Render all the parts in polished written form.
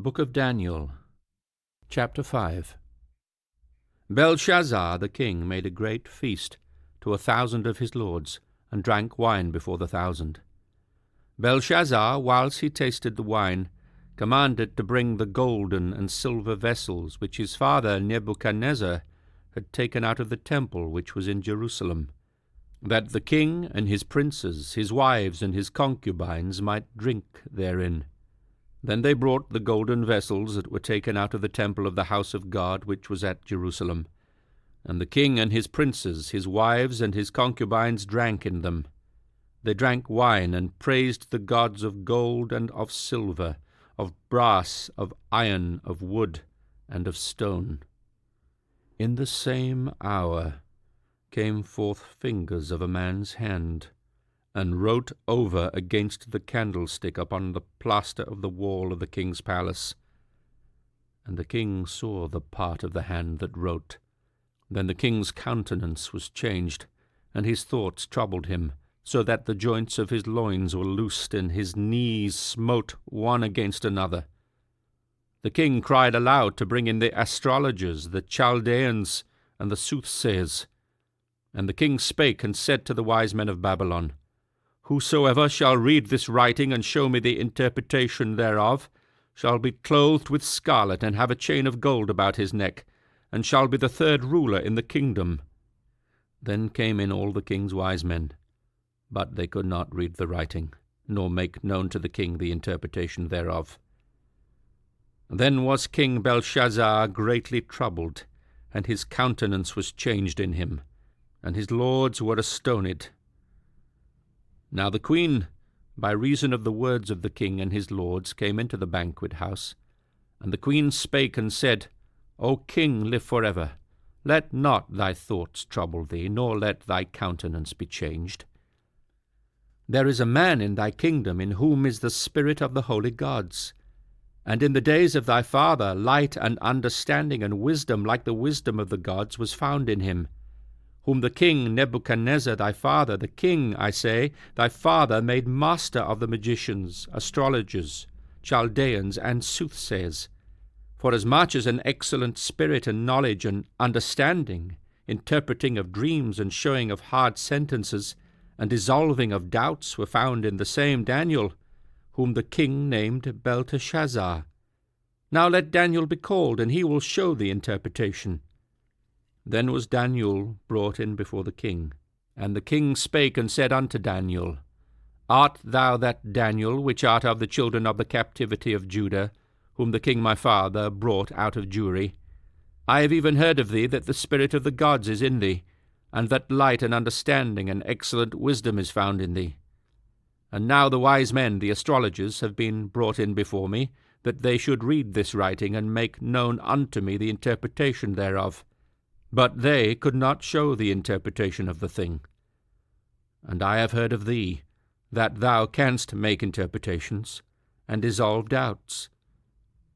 The Book of Daniel, Chapter 5. Belshazzar the king made a great feast to 1,000 of his lords, and drank wine before the 1,000. Belshazzar, whilst he tasted the wine, commanded to bring the golden and silver vessels which his father Nebuchadnezzar had taken out of the temple which was in Jerusalem, that the king and his princes, his wives, and his concubines might drink therein. Then they brought the golden vessels that were taken out of the temple of the house of God which was at Jerusalem. And the king and his princes, his wives, and his concubines drank in them. They drank wine, and praised the gods of gold and of silver, of brass, of iron, of wood, and of stone. In the same hour came forth fingers of a man's hand, and wrote over against the candlestick upon the plaster of the wall of the king's palace. And the king saw the part of the hand that wrote. Then the king's countenance was changed, and his thoughts troubled him, so that the joints of his loins were loosed, and his knees smote one against another. The king cried aloud to bring in the astrologers, the Chaldeans, and the soothsayers. And the king spake and said to the wise men of Babylon, Whosoever shall read this writing and show me the interpretation thereof shall be clothed with scarlet, and have a chain of gold about his neck, and shall be the third ruler in the kingdom. Then came in all the king's wise men, but they could not read the writing, nor make known to the king the interpretation thereof. Then was King Belshazzar greatly troubled, and his countenance was changed in him, and his lords were astonied. Now the queen, by reason of the words of the king and his lords, came into the banquet house. And the queen spake and said, O king, live for ever. Let not thy thoughts trouble thee, nor let thy countenance be changed. There is a man in thy kingdom in whom is the spirit of the holy gods. And in the days of thy father light and understanding and wisdom like the wisdom of the gods was found in him, whom the king Nebuchadnezzar thy father, the king, I say, thy father, made master of the magicians, astrologers, Chaldeans, and soothsayers. Forasmuch as an excellent spirit and knowledge and understanding, interpreting of dreams and showing of hard sentences, and dissolving of doubts were found in the same Daniel, whom the king named Belteshazzar. Now let Daniel be called, and he will show the interpretation. Then was Daniel brought in before the king. And the king spake and said unto Daniel, Art thou that Daniel, which art of the children of the captivity of Judah, whom the king my father brought out of Jewry? I have even heard of thee that the spirit of the gods is in thee, and that light and understanding and excellent wisdom is found in thee. And now the wise men, the astrologers, have been brought in before me, that they should read this writing, and make known unto me the interpretation thereof. But they could not show the interpretation of the thing. And I have heard of thee, that thou canst make interpretations, and dissolve doubts.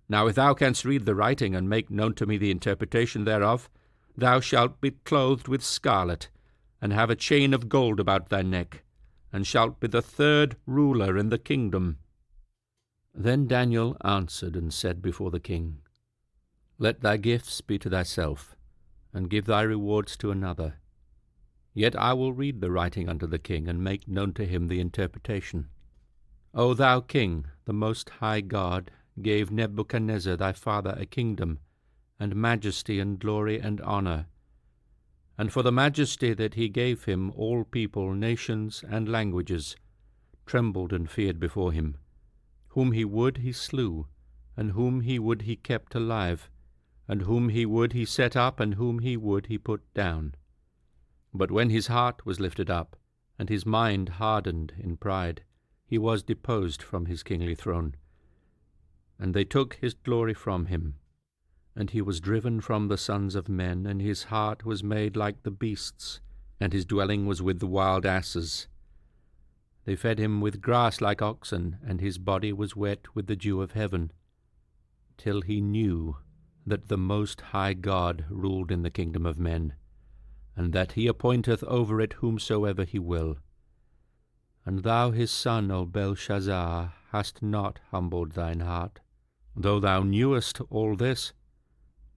Now if thou canst read the writing, and make known to me the interpretation thereof, thou shalt be clothed with scarlet, and have a chain of gold about thy neck, and shalt be the third ruler in the kingdom. Then Daniel answered and said before the king, Let thy gifts be to thyself, and give thy rewards to another. Yet I will read the writing unto the king, and make known to him the interpretation. O thou king, the most high God gave Nebuchadnezzar thy father a kingdom, and majesty, and glory, and honour. And for the majesty that he gave him, all people, nations, and languages trembled and feared before him. Whom he would he slew, and whom he would he kept alive, and whom he would he set up, and whom he would he put down. But when his heart was lifted up, and his mind hardened in pride, he was deposed from his kingly throne. And they took his glory from him. And he was driven from the sons of men, and his heart was made like the beasts, and his dwelling was with the wild asses. They fed him with grass like oxen, and his body was wet with the dew of heaven, till he knew that the Most High God ruled in the kingdom of men, and that he appointeth over it whomsoever he will. And thou his son, O Belshazzar, hast not humbled thine heart, though thou knewest all this,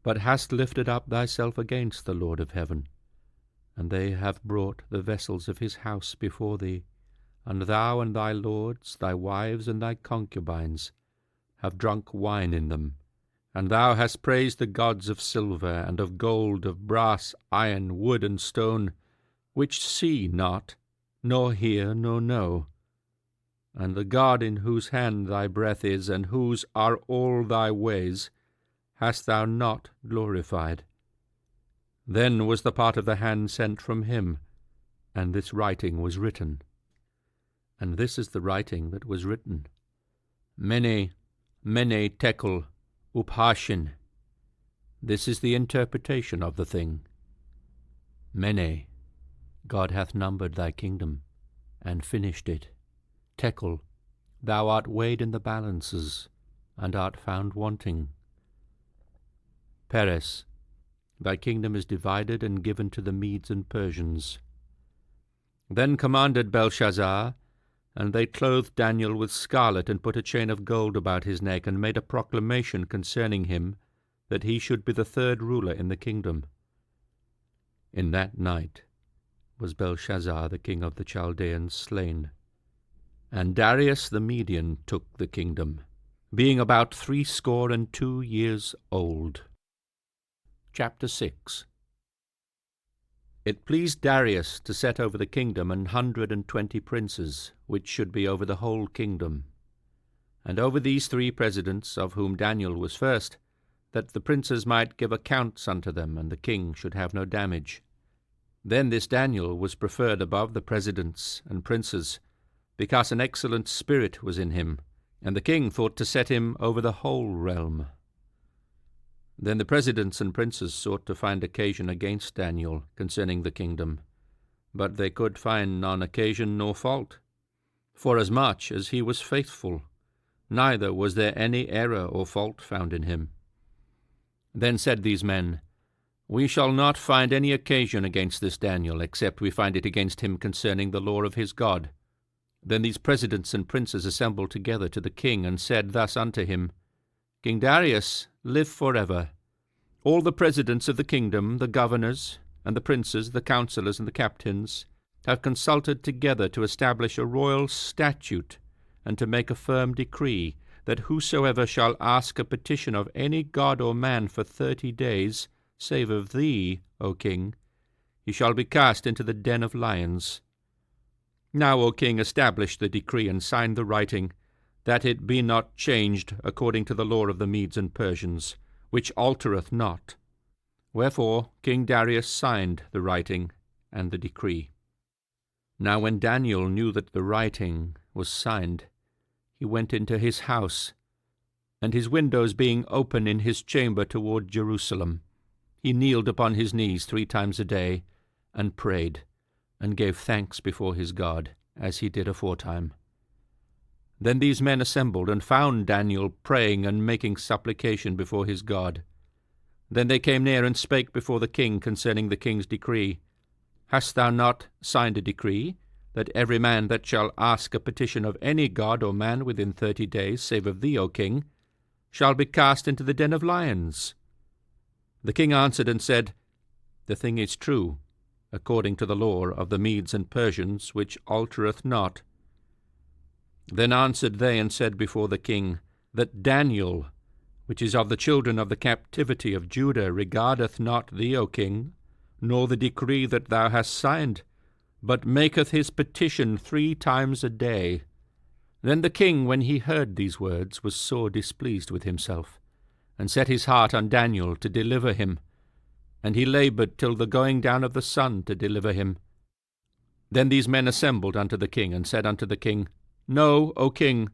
but hast lifted up thyself against the Lord of heaven. And they have brought the vessels of his house before thee, and thou and thy lords, thy wives and thy concubines, have drunk wine in them. And thou hast praised the gods of silver, and of gold, of brass, iron, wood, and stone, which see not, nor hear, nor know. And the God in whose hand thy breath is, and whose are all thy ways, hast thou not glorified. Then was the part of the hand sent from him, and this writing was written. And this is the writing that was written. Mene, Mene, Tekel, Uphashin. This is the interpretation of the thing. Mene, God hath numbered thy kingdom, and finished it. Tekel, thou art weighed in the balances, and art found wanting. Peres, thy kingdom is divided and given to the Medes and Persians. Then commanded Belshazzar, and they clothed Daniel with scarlet, and put a chain of gold about his neck, and made a proclamation concerning him, that he should be the third ruler in the kingdom. In that night was Belshazzar the king of the Chaldeans slain. And Darius the Median took the kingdom, being about 62 years old. Chapter 6. It pleased Darius to set over the kingdom 120 princes, which should be over the whole kingdom. And over these 3 presidents, of whom Daniel was first, that the princes might give accounts unto them, and the king should have no damage. Then this Daniel was preferred above the presidents and princes, because an excellent spirit was in him, and the king thought to set him over the whole realm. Then the presidents and princes sought to find occasion against Daniel concerning the kingdom, but they could find none occasion nor fault, forasmuch as he was faithful, neither was there any error or fault found in him. Then said these men, We shall not find any occasion against this Daniel, except we find it against him concerning the law of his God. Then these presidents and princes assembled together to the king, and said thus unto him, King Darius, live forever. All the presidents of the kingdom, the governors, and the princes, the counselors, and the captains, have consulted together to establish a royal statute, and to make a firm decree, that whosoever shall ask a petition of any god or man for 30 days, save of thee, O king, he shall be cast into the den of lions. Now, O king, establish the decree, and sign the writing, that it be not changed according to the law of the Medes and Persians, which altereth not. Wherefore King Darius signed the writing and the decree. Now when Daniel knew that the writing was signed, he went into his house, and his windows being open in his chamber toward Jerusalem, he kneeled upon his knees 3 times a day, and prayed, and gave thanks before his God, as he did aforetime. Then these men assembled, and found Daniel praying and making supplication before his God. Then they came near and spake before the king concerning the king's decree. Hast thou not signed a decree, that every man that shall ask a petition of any god or man within 30 days, save of thee, O king, shall be cast into the den of lions? The king answered and said, The thing is true, according to the law of the Medes and Persians, which altereth not. Then answered they and said before the king, that Daniel, which is of the children of the captivity of Judah, regardeth not thee, O king, nor the decree that thou hast signed, but maketh his petition 3 times a day. Then the king, when he heard these words, was sore displeased with himself, and set his heart on Daniel to deliver him, and he laboured till the going down of the sun to deliver him. Then these men assembled unto the king, and said unto the king, Know, O king,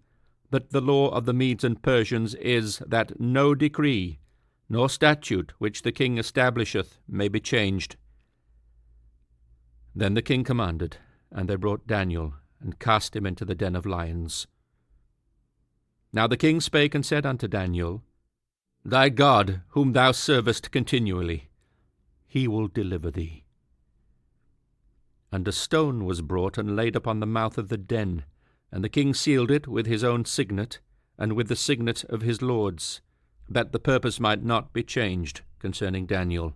that the law of the Medes and Persians is, that no decree, nor statute which the king establisheth may be changed. Then the king commanded, and they brought Daniel, and cast him into the den of lions. Now the king spake and said unto Daniel, Thy God, whom thou servest continually, he will deliver thee. And a stone was brought and laid upon the mouth of the den, and the king sealed it with his own signet, and with the signet of his lords, that the purpose might not be changed concerning Daniel.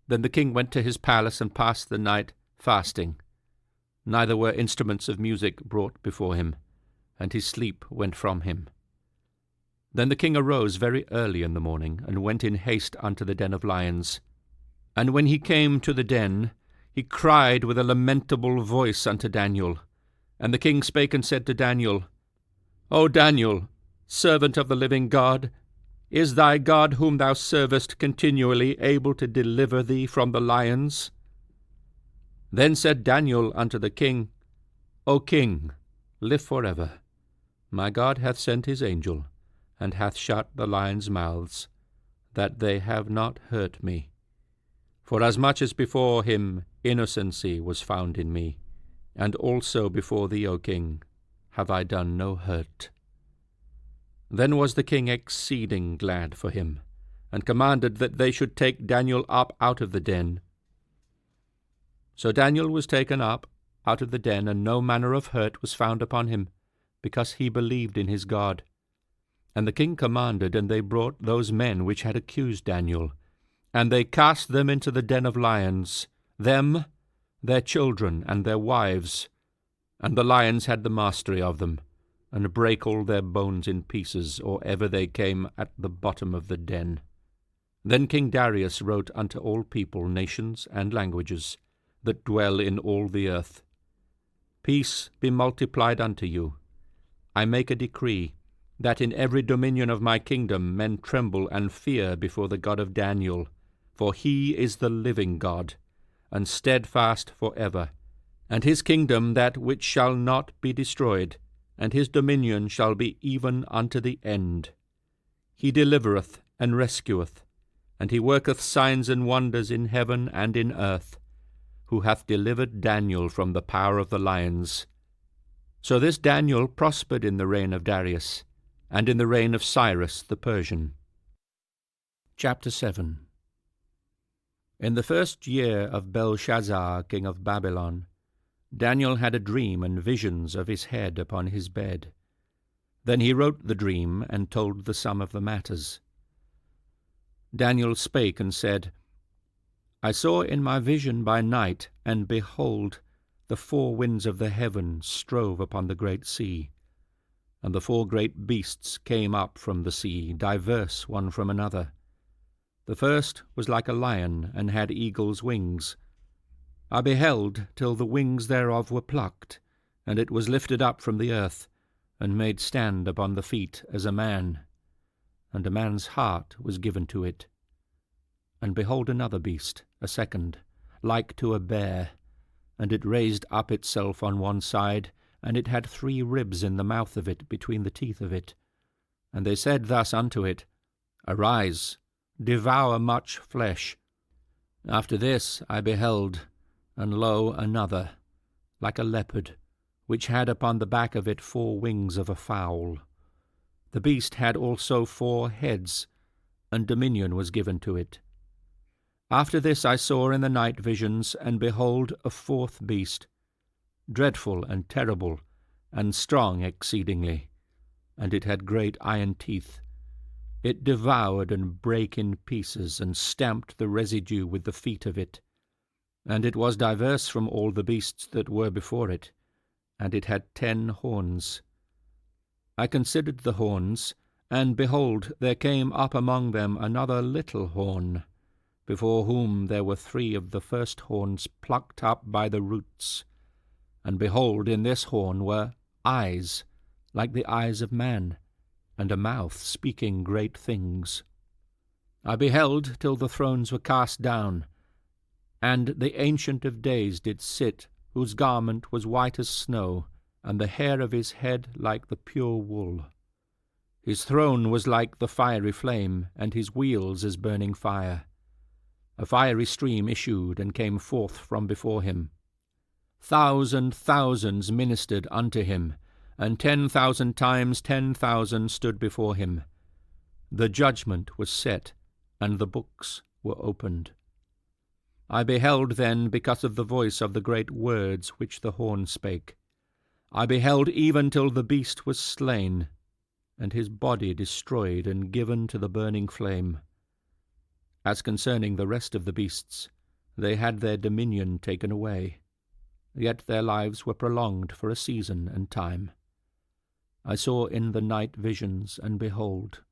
Then the king went to his palace and passed the night fasting. Neither were instruments of music brought before him, and his sleep went from him. Then the king arose very early in the morning, and went in haste unto the den of lions. And when he came to the den, he cried with a lamentable voice unto Daniel. And the king spake and said to Daniel, O Daniel, servant of the living God, is thy God whom thou servest continually able to deliver thee from the lions? Then said Daniel unto the king, O king, live forever. My God hath sent his angel, and hath shut the lions' mouths, that they have not hurt me. Forasmuch as before him innocency was found in me, and also before thee, O king, have I done no hurt. Then was the king exceeding glad for him, and commanded that they should take Daniel up out of the den. So Daniel was taken up out of the den, and no manner of hurt was found upon him, because he believed in his God. And the king commanded, and they brought those men which had accused Daniel, and they cast them into the den of lions, them, their children, and their wives. And the lions had the mastery of them, and brake all their bones in pieces, or ever they came at the bottom of the den. Then King Darius wrote unto all people, nations, and languages, that dwell in all the earth, Peace be multiplied unto you. I make a decree, that in every dominion of my kingdom men tremble and fear before the God of Daniel, for he is the living God, and steadfast for ever, and his kingdom that which shall not be destroyed, and his dominion shall be even unto the end. He delivereth and rescueth, and he worketh signs and wonders in heaven and in earth, who hath delivered Daniel from the power of the lions. So this Daniel prospered in the reign of Darius, and in the reign of Cyrus the Persian. Chapter 7. In the first year of Belshazzar king of Babylon, Daniel had a dream and visions of his head upon his bed. Then he wrote the dream, and told the sum of the matters. Daniel spake and said, I saw in my vision by night, and behold, the four winds of the heaven strove upon the great sea. And the four great beasts came up from the sea, diverse one from another. The first was like a lion, and had eagle's wings. I beheld till the wings thereof were plucked, and it was lifted up from the earth, and made stand upon the feet as a man. And a man's heart was given to it. And behold another beast, a second, like to a bear, and it raised up itself on one side, and it had 3 ribs in the mouth of it, between the teeth of it. And they said thus unto it, Arise, devour much flesh. After this I beheld, and lo, another, like a leopard, which had upon the back of it 4 wings of a fowl. The beast had also 4 heads, and dominion was given to it. After this I saw in the night visions, and behold, a 4th beast, dreadful and terrible, and strong exceedingly, and it had great iron teeth. It devoured and brake in pieces, and stamped the residue with the feet of it. And it was diverse from all the beasts that were before it, and it had 10 horns. I considered the horns, and behold, there came up among them another little horn, before whom there were 3 of the first horns plucked up by the roots. And behold, in this horn were eyes, like the eyes of man, and a mouth speaking great things. I beheld till the thrones were cast down, and the Ancient of Days did sit, whose garment was white as snow, and the hair of his head like the pure wool. His throne was like the fiery flame, and his wheels as burning fire. A fiery stream issued and came forth from before him. Thousands ministered unto him, and 10,000 times 10,000 stood before him. The judgment was set, and the books were opened. I beheld then, because of the voice of the great words which the horn spake. I beheld even till the beast was slain, and his body destroyed and given to the burning flame. As concerning the rest of the beasts, they had their dominion taken away, yet their lives were prolonged for a season and time. I saw in the night visions, and behold,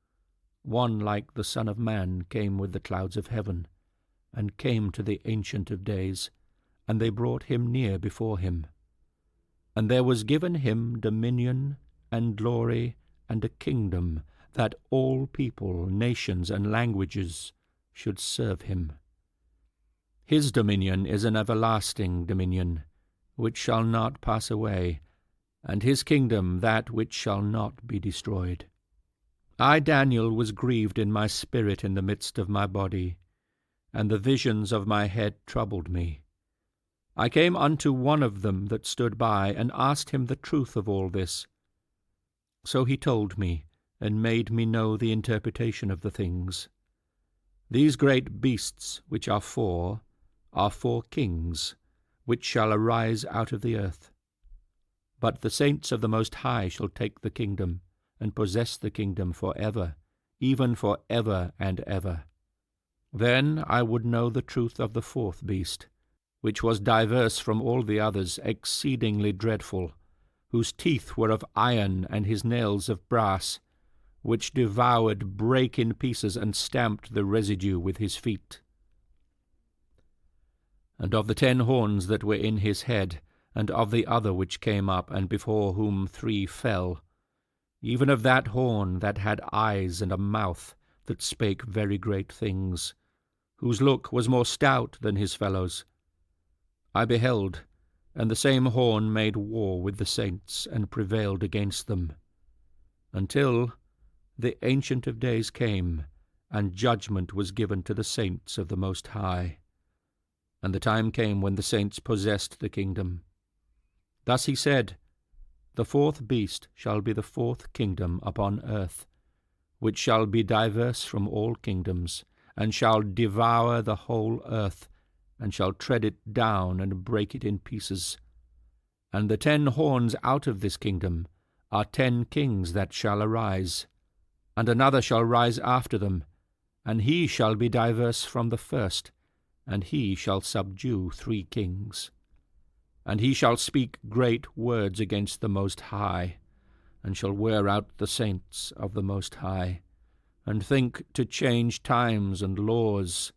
one like the Son of Man came with the clouds of heaven, and came to the Ancient of Days, and they brought him near before him. And there was given him dominion and glory and a kingdom, that all people, nations, and languages should serve him. His dominion is an everlasting dominion, which shall not pass away, and his kingdom that which shall not be destroyed. I, Daniel, was grieved in my spirit in the midst of my body, and the visions of my head troubled me. I came unto one of them that stood by, and asked him the truth of all this. So he told me, and made me know the interpretation of the things. These great beasts which are four kings, which shall arise out of the earth. But the saints of the Most High shall take the kingdom, and possess the kingdom for ever, even for ever and ever. Then I would know the truth of the fourth beast, which was diverse from all the others, exceedingly dreadful, whose teeth were of iron, and his nails of brass, which devoured, brake in pieces, and stamped the residue with his feet. And of the 10 horns that were in his head, and of the other which came up, and before whom 3 fell, even of that horn that had eyes and a mouth, that spake very great things, whose look was more stout than his fellows, I beheld, and the same horn made war with the saints, and prevailed against them, until the Ancient of Days came, and judgment was given to the saints of the Most High. And the time came when the saints possessed the kingdom. Thus he said, The fourth beast shall be the 4th kingdom upon earth, which shall be diverse from all kingdoms, and shall devour the whole earth, and shall tread it down and break it in pieces. And the 10 horns out of this kingdom are 10 kings that shall arise, and another shall rise after them, and he shall be diverse from the first, and he shall subdue 3 kings. And he shall speak great words against the Most High, and shall wear out the saints of the Most High, and think to change times and laws,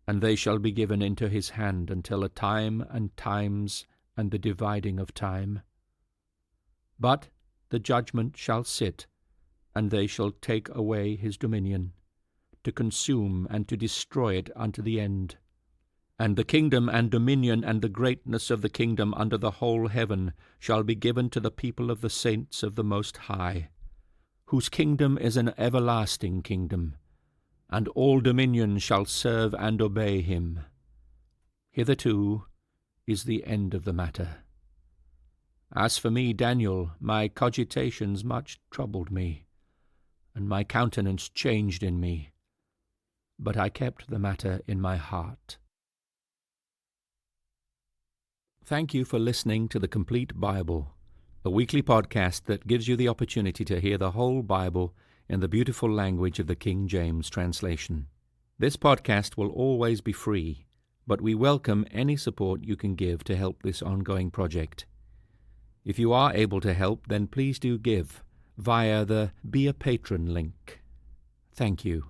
and they shall be given into his hand until a time and times and the dividing of time. But the judgment shall sit, and they shall take away his dominion, to consume and to destroy it unto the end. And the kingdom and dominion and the greatness of the kingdom under the whole heaven shall be given to the people of the saints of the Most High, whose kingdom is an everlasting kingdom, and all dominion shall serve and obey him. Hitherto is the end of the matter. As for me, Daniel, my cogitations much troubled me, and my countenance changed in me, but I kept the matter in my heart. Thank you for listening to The Complete Bible, a weekly podcast that gives you the opportunity to hear the whole Bible in the beautiful language of the King James translation. This podcast will always be free, but we welcome any support you can give to help this ongoing project. If you are able to help, then please do give via the Be a Patron link. Thank you.